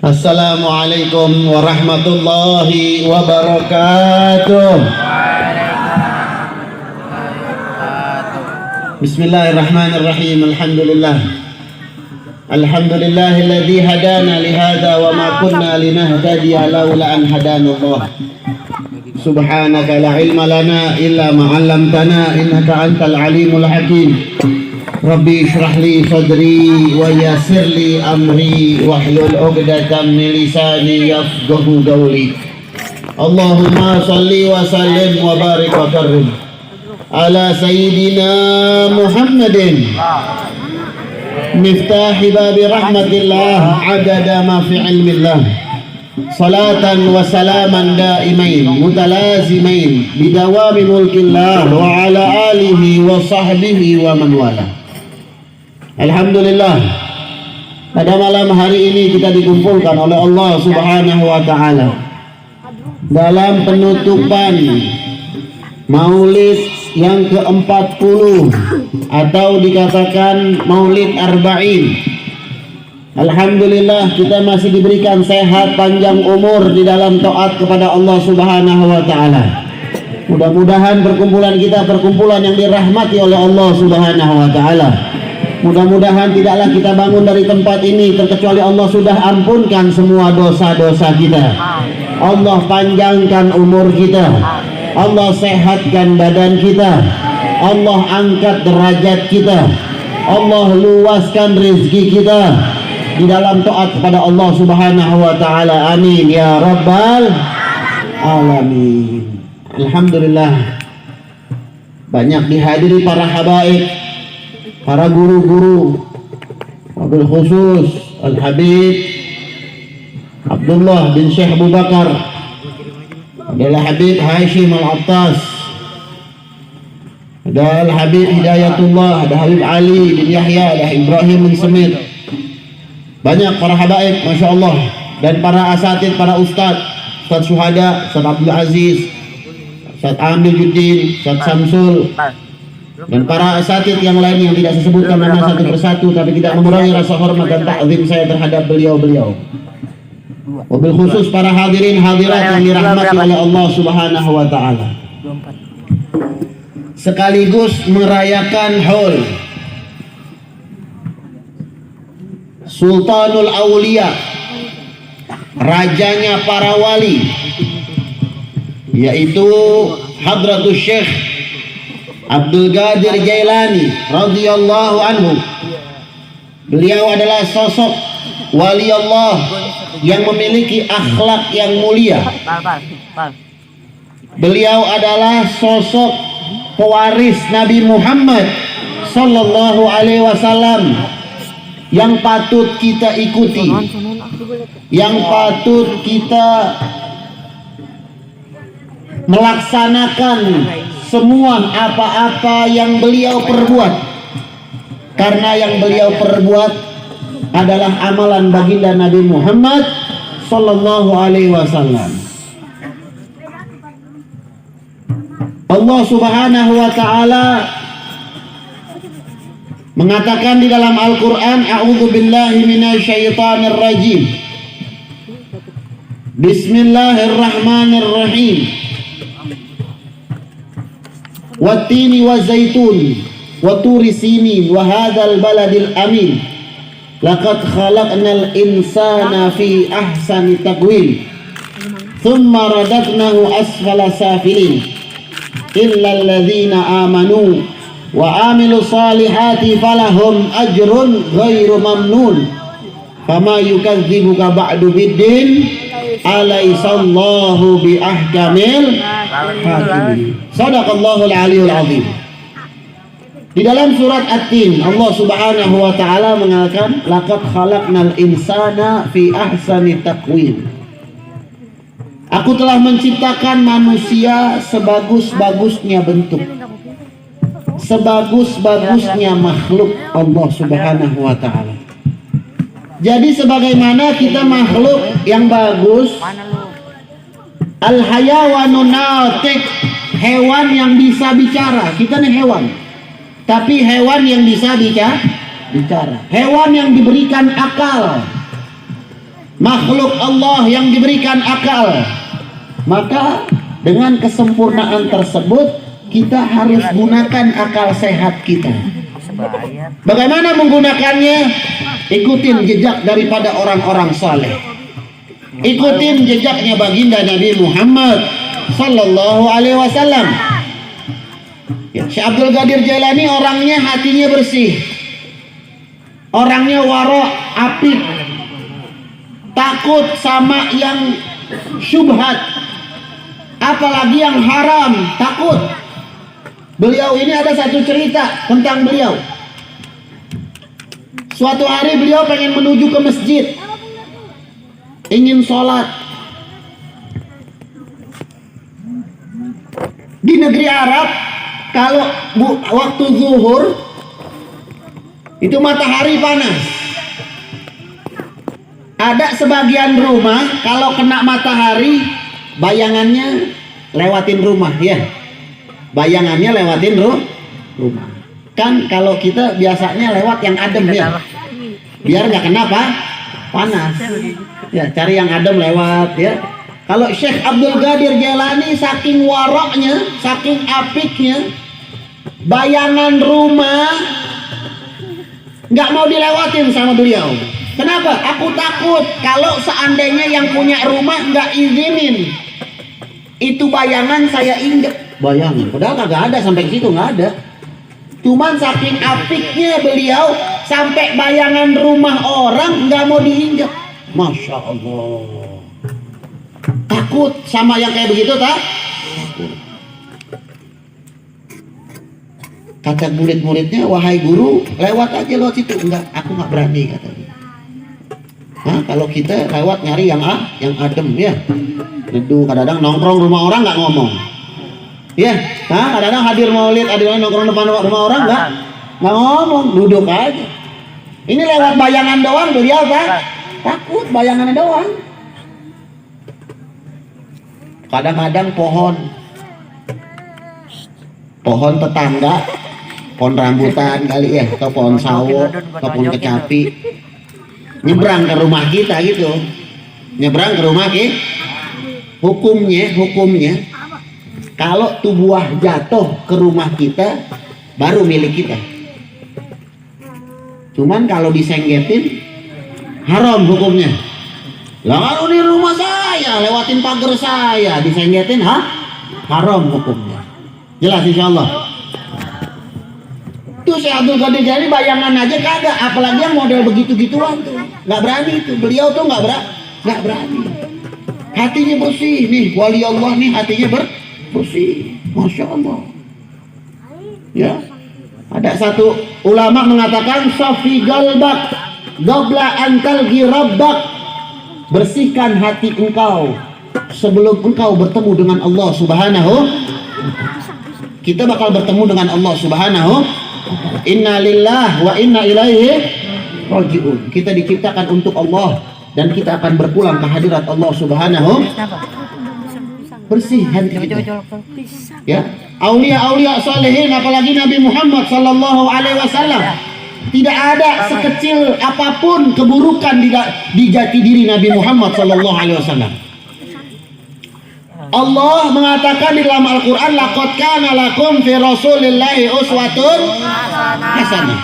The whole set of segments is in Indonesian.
Assalamualaikum warahmatullahi wabarakatuh. Bismillahirrahmanirrahim. Alhamdulillahilladzi hadana lihada wa ma kunna linahtadiya laula an hadanallah. Subhanaka la ilma lana illa ma 'allamtana innaka antal alimul hakim. Rabbi shrah li sadri wa yassir li amri wahlul 'uqdatam min lisani yafqahu qawli. Allahumma shalli wa sallim wa barik wa karim ala sayyidina Muhammadin miftahi babi rahmatillah adada ma fi ilmillah. Salatan wa salaman daimain mutalazimain bidawami mulkillah wa ala alihi wa sahbihi wa man wala. Alhamdulillah, pada malam hari ini kita dikumpulkan oleh Allah Subhanahu wa Ta'ala dalam penutupan Maulid yang ke-40 atau dikatakan Maulid Arba'in. Alhamdulillah, kita masih diberikan sehat panjang umur di dalam taat kepada Allah Subhanahu wa Ta'ala. Mudah-mudahan perkumpulan kita perkumpulan yang dirahmati oleh Allah Subhanahu wa Ta'ala. Mudah-mudahan tidaklah kita bangun dari tempat ini terkecuali Allah sudah ampunkan semua dosa-dosa kita. Allah panjangkan umur kita. Allah sehatkan badan kita. Allah angkat derajat kita. Allah luaskan rezeki kita di dalam taat kepada Allah Subhanahu wa Ta'ala. Amin ya rabbal alamin. Alhamdulillah, banyak dihadiri para habaib, para guru-guru, wabil khusus Al-Habib Abdullah bin Syekh Abu Bakar, adalah Habib Hashim Al-Attas, ada Al-Habib Hidayatullah, ada Habib Ali bin Yahya, ada Ibrahim bin Semit. Banyak para habaib, Masya Allah. Dan para asatid, para ustaz Syuhada, Ustaz Abdul Aziz, Ustaz Amil Juddin, Ustaz Samsul, dan para asatid yang lain yang tidak saya sebutkan nama satu persatu, tapi tidak mengurangi rasa hormat dan ta'zim saya terhadap beliau-beliau. Wabil khusus para hadirin hadirat yang dirahmati oleh Allah Subhanahu wa Ta'ala, sekaligus merayakan haul Sultanul Aulia, rajanya para wali, yaitu Hadratus Syekh Abdul Qadir Jailani radhiyallahu anhu. Beliau adalah sosok wali Allah yang memiliki akhlak yang mulia. Beliau adalah sosok pewaris Nabi Muhammad sallallahu alaihi wasallam yang patut kita ikuti, yang patut kita melaksanakan semua apa-apa yang beliau perbuat, karena yang beliau perbuat adalah amalan baginda Nabi Muhammad sallallahu alaihi wasallam. Allah Subhanahu wa Ta'ala mengatakan di dalam Al-Quran, a'udzubillahi minasyaitonir rajim, bismillahirrahmanirrahim, wattini wazaitun waturi sinin wa hadzal baladil amin laqad khalaqnal insana fi ahsani taqwim thumma radadnahu asfala safilin illa alladhina amanu wa amilu salihati falahum ajrun ghairu mamnun fama yukadzibuka ba'du biddin alaisallahu bi ahkamil hakimin. Sadaqallahul aliyul azim. Di dalam surat At-Tin, Allah Subhanahu wa Ta'ala mengatakan laqad khalaqnal insana fi ahsani taqwim. Aku telah menciptakan manusia sebagus-bagusnya bentuk, sebagus-bagusnya makhluk Allah Subhanahu wa Ta'ala. Jadi sebagaimana kita makhluk yang bagus, al-hayawanun natiq, hewan yang bisa bicara. Kita nih hewan, tapi hewan yang bisa bicara, hewan yang diberikan akal. makhluk Allah yang diberikan akal. Maka dengan kesempurnaan tersebut kita harus gunakan akal sehat kita. Bagaimana menggunakannya? Ikutin jejak daripada orang-orang saleh. Ikutin jejaknya baginda Nabi Muhammad sallallahu alaihi wasallam. Ya, Syekh Abdul Qadir Jailani orangnya hatinya bersih. Orangnya wara', apik. Takut sama yang syubhat, apalagi yang haram, takut. Beliau ini ada satu cerita tentang beliau. Suatu hari beliau pengen menuju ke masjid, ingin sholat. Di negeri Arab, kalau waktu zuhur itu matahari panas. Ada sebagian rumah kalau kena matahari bayangannya lewatin rumah, ya. Bayangannya lewatin rumah. Kan kalau kita biasanya lewat yang adem, ya. Biar nggak kena panas. Ya, cari yang adem lewat, ya. Kalau Syekh Abdul Qadir Jailani saking waroknya, saking apiknya, bayangan rumah nggak mau dilewatin sama beliau. Kenapa? Aku takut kalau seandainya yang punya rumah nggak izinin, itu bayangan saya injek. Bayangan, padahal kagak ada sampai situ, nggak ada. Cuman saking apiknya beliau sampai bayangan rumah orang nggak mau diinjek. Masya Allah. Takut sama yang kayak begitu, tak? Kata murid-muridnya, wahai guru, lewat aja lo situ. Enggak, aku nggak berani, katanya. Nah, kalau kita lewat nyari yang adem, ya. Itu kadang-kadang nongkrong rumah orang nggak ngomong, ya. Nah, kadang-kadang hadir maulid, nongkrong depan rumah orang nggak ngomong, duduk aja. Ini lewat bayangan doang, beliau takut bayangannya doang. Kadang-kadang pohon tetangga, pohon rambutan kali ya, atau pohon sawo, atau pohon kecapi, nyebrang ke rumah kita gitu, nyebrang ke rumah kita. Hukumnya kalau tuh buah jatuh ke rumah kita baru milik kita. Cuman kalau disenggetin haram hukumnya. Lah kalau di rumah saya lewatin pagar saya disenggetin, haram hukumnya. Jelas insyaallah. Tuh Syekh Abdul Qadir Jailani bayangan aja kagak, apalagi yang model begitu-gituan tuh. Nggak berani itu. Beliau tuh nggak berani. Hatinya bersih nih, wali Allah nih hatinya bersih. Masya Allah. Ya. Ada satu ulama mengatakan safi galbak qabla an talqi rabbak. Bersihkan hati engkau sebelum engkau bertemu dengan Allah Subhanahu. Kita bakal bertemu dengan Allah Subhanahu. Inna lillahi wa inna ilaihi raji'un. Kita diciptakan untuk Allah dan kita akan berpulang ke hadirat Allah Subhanahu. Bersih hati kita. Ya, aulia-aulia salihin, apalagi Nabi Muhammad sallallahu alaihi wasallam. Tidak ada sekecil apapun keburukan di jati diri Nabi Muhammad sallallahu alaihi wasallam. Allah mengatakan di dalam Al-Qur'an, laqad kana lakum fi rasulillahi uswatun hasanah.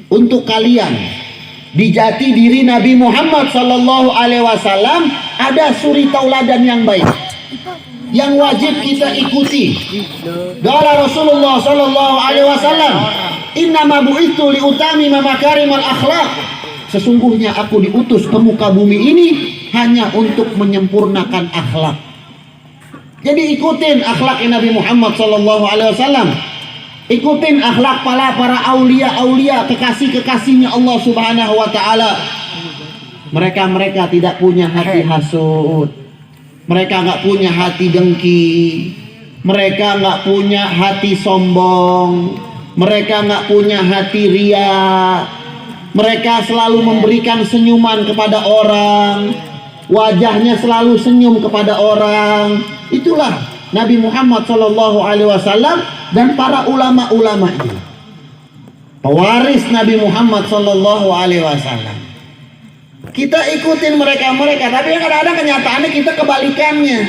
Untuk kalian di jati diri Nabi Muhammad sallallahu alaihi wasallam ada suri tauladan yang baik, yang wajib kita ikuti. Qala Rasulullah sallallahu alaihi wasallam, innama bu'itsu liutamima makarimal akhlaq. Sesungguhnya aku diutus ke muka bumi ini hanya untuk menyempurnakan akhlak. Jadi ikutin akhlak Nabi Muhammad sallallahu alaihi wasallam. Ikutin akhlak para aulia-aulia, kekasih-kekasihnya Allah Subhanahu wa taala. Mereka tidak punya hati hasud. Mereka nggak punya hati dengki. Mereka nggak punya hati sombong. Mereka nggak punya hati ria. Mereka selalu memberikan senyuman kepada orang. Wajahnya selalu senyum kepada orang. Itulah Nabi Muhammad sallallahu alaihi wasallam dan para ulama-ulama ini. Pewaris Nabi Muhammad sallallahu alaihi wasallam. Kita ikutin mereka, tapi kadang-kadang kenyataannya kita kebalikannya.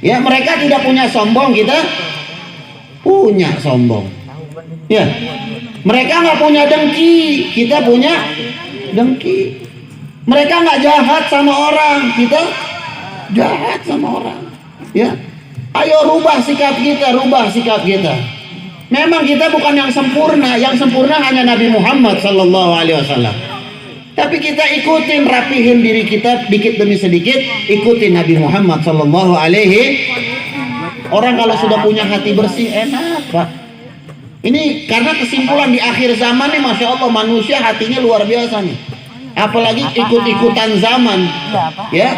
Ya, mereka tidak punya sombong, kita punya sombong. Ya, mereka nggak punya dengki, kita punya dengki. Mereka nggak jahat sama orang, kita jahat sama orang. Ya, ayo rubah sikap kita, Memang kita bukan yang sempurna hanya Nabi Muhammad Sallallahu Alaihi Wasallam. Tapi kita ikutin, rapihin diri kita dikit demi sedikit, ikutin Nabi Muhammad Sallallahu Alaihi. Orang kalau sudah punya hati bersih enak, Pak. Ini karena kesimpulan di akhir zaman nih, Masya Allah, manusia hatinya luar biasa nih. Apalagi ikut-ikutan zaman, ya.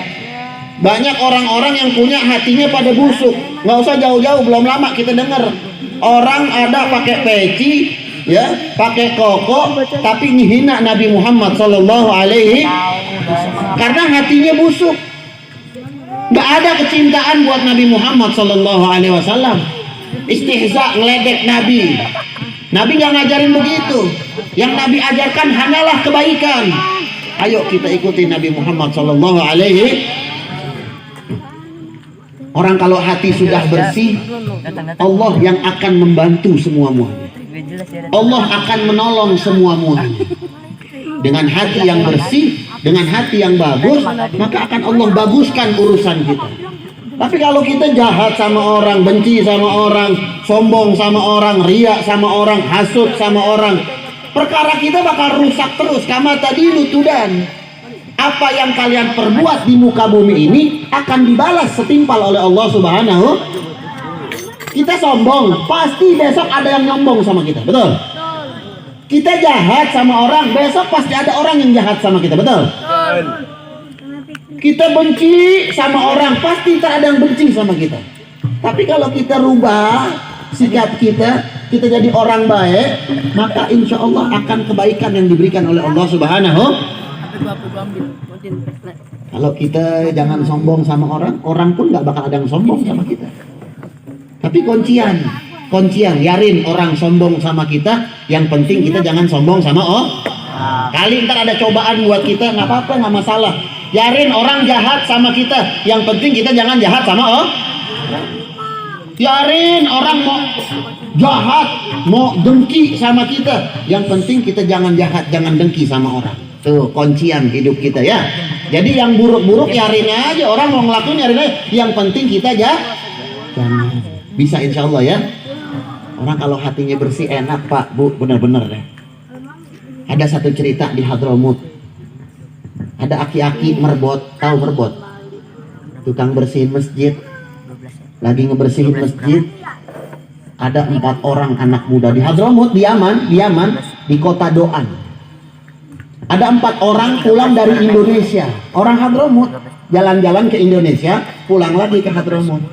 Banyak orang-orang yang punya hatinya pada busuk. Nggak usah jauh-jauh, belum lama kita dengar orang ada pakai peci, ya, pakai koko, tapi ngehina Nabi Muhammad Sallallahu Alaihi, karena hatinya busuk. Nggak ada kecintaan buat Nabi Muhammad Sallallahu Alaihi Wasallam. Istihza, ngeledek Nabi. Nabi nggak ngajarin begitu. Yang Nabi ajarkan hanyalah kebaikan. Ayo kita ikuti Nabi Muhammad Sallallahu Alaihi. Orang kalau hati sudah bersih, Allah yang akan membantu semua-muanya. Allah akan menolong semua-muanya. Dengan hati yang bersih, dengan hati yang bagus, maka akan Allah baguskan urusan kita. Tapi kalau kita jahat sama orang, benci sama orang, sombong sama orang, riak sama orang, hasut sama orang, perkara kita bakal rusak terus. Kama tadi lutudan. Apa yang kalian perbuat di muka bumi ini akan dibalas setimpal oleh Allah Subhanahu. Kita sombong, pasti besok ada yang nyombong sama kita, betul? Kita jahat sama orang, besok pasti ada orang yang jahat sama kita, betul? Kita benci sama orang, pasti tak ada yang benci sama kita. Tapi kalau kita rubah sikap kita jadi orang baik, maka insya Allah akan kebaikan yang diberikan oleh Allah Subhanahu. Kalau kita jangan sombong sama orang, orang pun nggak bakal ada yang sombong sama kita. Tapi kuncian, biarin orang sombong sama kita. Yang penting kita jangan sombong sama kali ntar ada cobaan buat kita, nggak apa-apa, nggak masalah. Biarin orang jahat sama kita. Yang penting kita jangan jahat sama Biarin orang mau jahat, mau dengki sama kita. Yang penting kita jangan jahat, jangan dengki sama orang. Tuh kuncian hidup kita, ya. Jadi yang buruk-buruk yarin aja, orang mau ngelakuin yarin aja. Yang penting kita jangan. Bisa insya Allah, ya. Orang kalau hatinya bersih enak, Pak, Bu, bener-bener deh. Ada satu cerita di Hadramut. Ada aki-aki merbot, tahu merbot? Tukang bersihin masjid. Lagi ngebersihin masjid. Ada 4 orang anak muda di Hadramut, di Yaman, di kota Doan. Ada 4 orang pulang dari Indonesia. Orang Hadramut jalan-jalan ke Indonesia, pulang lagi ke Hadramut.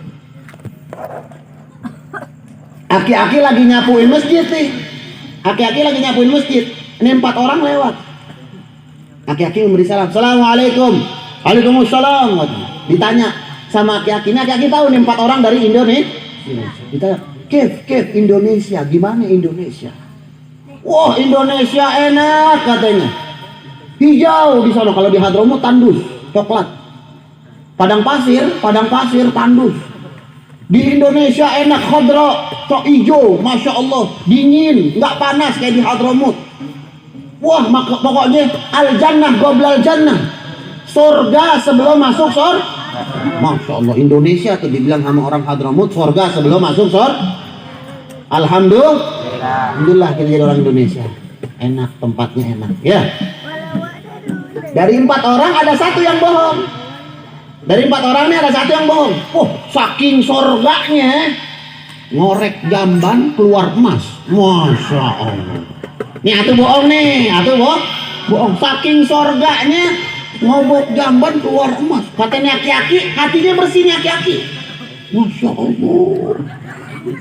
Aki-aki lagi nyapuin masjid nih. Ini 4 orang lewat. Aki-aki memberi salam. Assalamualaikum. Waalaikumsalam. Ditanya sama aki-aki. Ini aki-aki tahu nih 4 orang dari Indonesia. Ditanya, Kev, Indonesia. Gimana Indonesia? Wah, Indonesia enak katanya. Hijau di sana, kalau di Hadramut tandus, coklat. Padang pasir tandus. Di Indonesia enak khadra, cok hijau, Masya Allah, dingin, nggak panas kayak di Hadramut. Wah, pokoknya al-jannah qoblal jannah. Surga sebelum masuk surga. Masya Allah, Indonesia tuh dibilang sama orang Hadramut, surga sebelum masuk surga. Alhamdulillah kita jadi orang Indonesia. Enak, tempatnya enak, ya. Dari 4 orang ada 1 yang bohong. Saking surganya, ngorek jamban keluar emas. Masya Allah. Nih atuh bohong nih, bohong. Saking surganya, ngobok jamban keluar emas. Katanya aki-aki, hatinya bersih nih aki-aki. Masya Allah.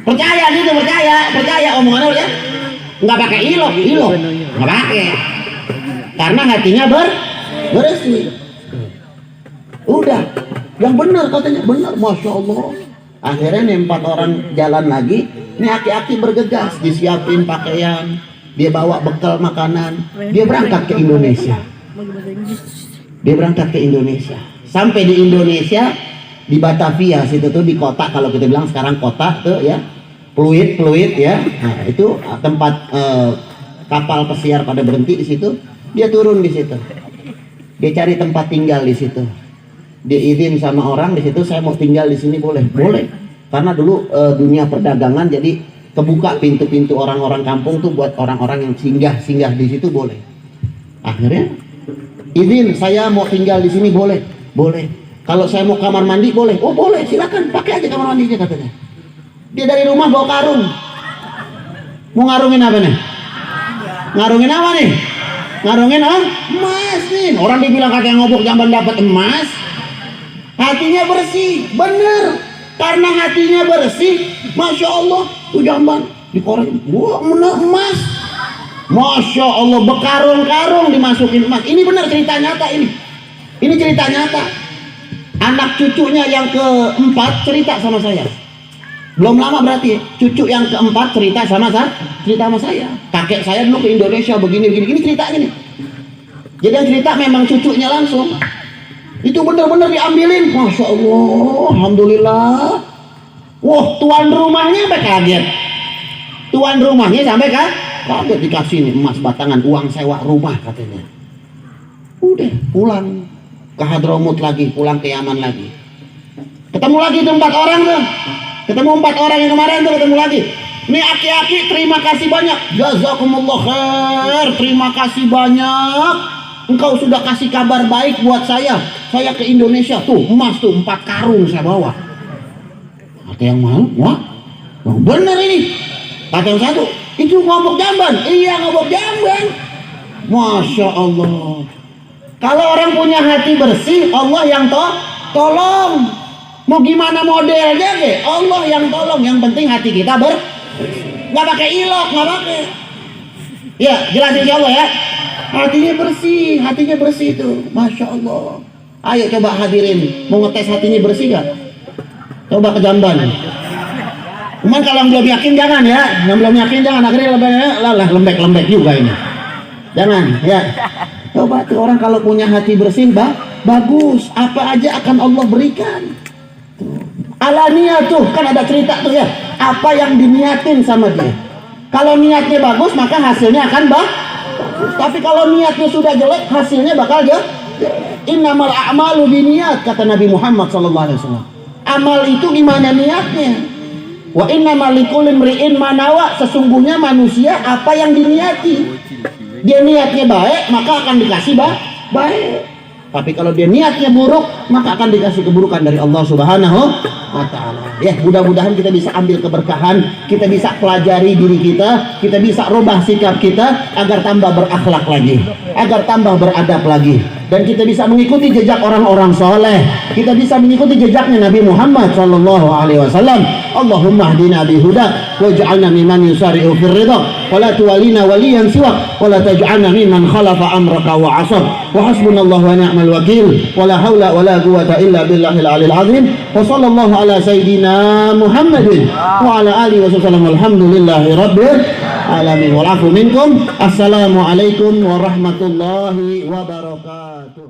Percaya omongannya ya. Nggak pakai ilok, nggak pakai. Karena hatinya bersih. Udah, yang benar katanya, benar, Masya Allah. Akhirnya nih 4 orang jalan lagi. Ini aki-aki bergegas, disiapin pakaian, dia bawa bekal makanan, dia berangkat ke Indonesia. Dia berangkat ke Indonesia. Sampai di Indonesia, di Batavia situ tuh, di kota, kalau kita bilang sekarang kota tuh ya, Pluit ya. Nah, itu tempat kapal pesiar pada berhenti di situ. Dia turun di situ. Dia cari tempat tinggal di situ. Dia izin sama orang di situ, saya mau tinggal di sini, boleh? Boleh. Karena dulu dunia perdagangan, jadi kebuka pintu-pintu orang-orang kampung tuh buat orang-orang yang singgah di situ, boleh. Akhirnya izin, saya mau tinggal di sini, boleh? Boleh. Kalau saya mau kamar mandi, boleh? Oh boleh, silakan pakai aja kamar mandinya, katanya. Dia dari rumah bawa karung. Mau ngarungin apa nih? Ngarungin apa nih? Ngarungin emas nih. Orang dibilang katanya ngobok jamban dapat emas. Hatinya bersih, bener. Karena hatinya bersih, Masya Allah, tuh jamban dikoreng, wah bener emas. Masya Allah, bekarung-karung dimasukin emas. Ini benar cerita nyata ini. Ini cerita nyata. Anak cucunya yang keempat cerita sama saya. Belum lama berarti ya. Cucu yang keempat cerita sama saya. Kakek saya dulu ke Indonesia begini. Ini ceritanya nih. Jadi yang cerita memang cucunya langsung. Itu benar-benar diambilin. Masya Allah, alhamdulillah. Wah, tuan rumahnya sampai kaget. Tuan rumahnya sampai kaget, dikasih nih emas batangan, uang sewa rumah katanya. Udah pulang ke Hadramut lagi, pulang ke Yaman lagi. Ketemu lagi tuh 4 orang tuh. Ketemu 4 orang yang kemarin tuh, ketemu lagi. Nih aki-aki, terima kasih banyak. Jazakumullah khair, terima kasih banyak. Engkau sudah kasih kabar baik buat saya. Saya ke Indonesia tuh, emas tuh 4 karung saya bawa. Kata yang mau, wah, bener ini. Kata yang satu, itu ngobok jamban. Iya, ngobok jamban. Masya Allah. Kalau orang punya hati bersih, Allah yang tolong. Mau gimana modelnya deh, Allah yang tolong. Yang penting hati kita nggak pakai ilok, nggak pakai. Ya, jelas insya Allah ya. Hatinya bersih itu, Masya Allah. Ayo coba hadirin, mau ngetes hatinya bersih gak? Coba ke jamban. Cuman kalau yang belum yakin jangan ya, yang belum yakin jangan, akhirnya lembek juga ini. Jangan ya. Coba tuh orang kalau punya hati bersih, bagus, apa aja akan Allah berikan. Alania tuh kan ada cerita tuh ya, apa yang diniatin sama dia. Kalau niatnya bagus maka hasilnya akan bagus. Tapi kalau niatnya sudah jelek, hasilnya bakal innamal a'malu binniat, kata Nabi Muhammad SAW. Amal itu gimana niatnya? Wa innamal likulli imri'in ma nawa, sesungguhnya manusia apa yang diniati. Dia niatnya baik, maka akan dikasih baik. Tapi kalau dia niatnya buruk, maka akan dikasih keburukan dari Allah Subhanahu wa Ta'ala. Ya, mudah-mudahan kita bisa ambil keberkahan, kita bisa pelajari diri kita bisa rubah sikap kita agar tambah berakhlak lagi, agar tambah beradab lagi, dan kita bisa mengikuti jejak orang-orang soleh. Kita bisa mengikuti jejaknya Nabi Muhammad SAW. Allahumma hdina bihudak waj'alna mimman yusari'u fir ridha wa la tuwalina waliyan siwak wa la taj'alna mimman khalafa amraka wa 'asab wa hasbunallahu wa ni'mal wakil wa la haula wa la quwwata illa billahil 'alil 'azim wa sallallahu ala sayyidina Muhammadin wa ala alihi wa sallam. Alhamdulillahi rabbil alamin. Wal 'afu minkum. Assalamualaikum warahmatullahi wabarakatuh.